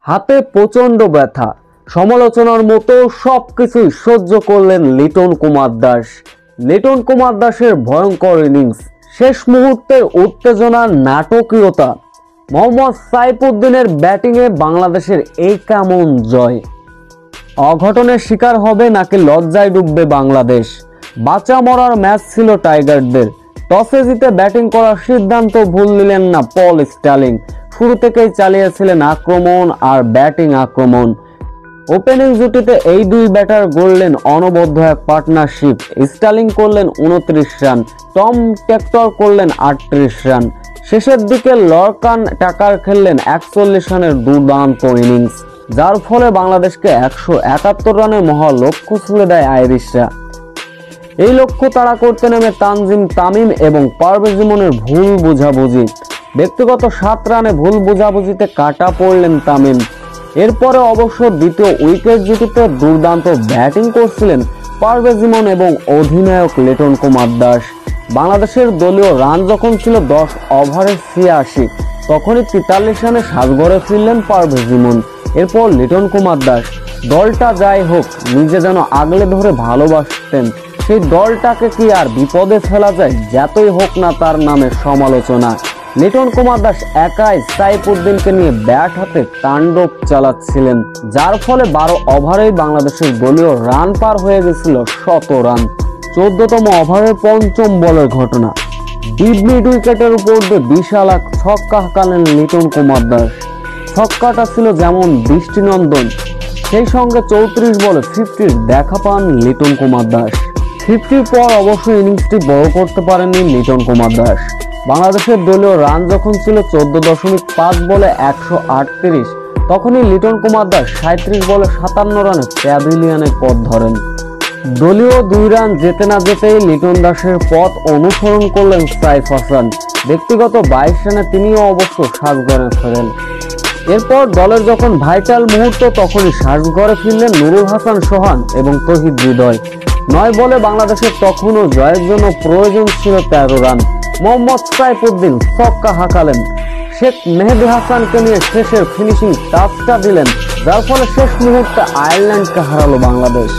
হাতে প্রচন্ড ব্যথা, সমালোচনার মতো সবকিছুই সহ্য করলেন লিটন কুমার দাস। লিটন কুমার দাসের ভয়ঙ্কর ইনিংস, শেষ মুহূর্তের উত্তেজনার নাটকীয়তা, মোহাম্মদ সাইফুদ্দিনের ব্যাটিংয়ে বাংলাদেশের এই কেমন জয়। অঘটনের শিকার হবে নাকি লজ্জায় ডুববে বাংলাদেশ? বাঁচা মরার ম্যাচ ছিল টাইগারদের। টসে জিতে ব্যাটিং করার সিদ্ধান্ত ভুল নিলেন না পল স্টার্লিং। শুরু থেকেই চালিয়েছিলেন আক্রমণ আর ব্যাটিং আক্রমণ। ওপেনিং জুটিতে এই দুই ব্যাটার গড়লেন অনবদ্য এক পার্টনারশিপ। স্টার্লিং করলেন 29 রান, টম টেক্টর করলেন 38 রান। শেষের দিকে লরকান টাকার খেললেন 41 রানের দুর্দান্ত ইনিংস, যার ফলে বাংলাদেশকে 171 রানের মহা লক্ষ্য ছুঁড়ে দেয় আইরিশরা। এই লক্ষ্য তাড়া করতে নেমে তানজিম তামিম এবং পারভেজ ইমনের ভুল বোঝাবুঝি। ব্যক্তিগত 7 রানে ভুল বোঝাবুঝিতে কাটা পড়লেন তামিম। এরপরে অবশ্য দ্বিতীয় উইকেট জুটিতে দুর্দান্ত ব্যাটিং করছিলেন পারভেজ ইমন এবং অধিনায়ক লিটন কুমার দাস। বাংলাদেশের দলীয় রান যখন ছিল 10 ওভারে 86, তখনই 43 রানে সাজঘরে ফিরলেন পারভেজ ইমন। এরপর লিটন কুমার দাস। দলটা যাই হোক, নিজে যেন আগলে ধরে ভালোবাসতেন। সেই দলটাকে কি আর বিপদে ফেলা যায়? যতই হোক না তার নামে সমালোচনা। লিটন কুমার দাস একাই সাইফুদ্দিনকে নিয়ে ব্যাট হাতে তাণ্ডব চালাচ্ছিলেন, যার ফলে 12 ওভারেই বাংলাদেশের দলীয় রান পার হয়ে গেছিল 100 রান। 14তম ওভারের পঞ্চম বলের ঘটনা, ডিপ মিড উইকেটের উপর দিয়ে বিশাল এক ছক্কা হাঁকালেন লিটন কুমার দাস। ছক্কাটা ছিল যেমন দৃষ্টিনন্দন, সেই সঙ্গে 34 বলে 50-র দেখা পান লিটন কুমার দাস। 50-র পর অবশ্য ইনিংসটি বড় করতে পারেননি লিটন কুমার দাস। বাংলাদেশের দলীয় রান যখন ছিল 14.5 বলে 138, তখনই লিটন কুমার দাস 37 বলে 57 রানে প্যাভিলিয়নের পথ ধরেন। দলীয় 2 রান যেতে না যেতেই লিটন দাসের পথ অনুসরণ করলেন সাইফ হাসান। ব্যক্তিগত 22 রানে তিনিও অবশ্য সাজঘরে ফেরেন। এরপর দলের যখন ভাইটাল মুহূর্ত, তখনই সাজঘরে ফিরলেন নুরুল হাসান সোহান এবং তহিদ হৃদয়। 9 বলে বাংলাদেশের তখনও জয়ের জন্য প্রয়োজন ছিল 13 রান। মোহাম্মদ সাইফুদ্দিন ছক্কা হাঁকালেন, শেখ মেহেদী হাসানকে নিয়ে শেষের ফিনিশিং টাচটা দিলেন, যার ফলে শেষ মুহূর্তে আয়ারল্যান্ডকে হারালো বাংলাদেশ।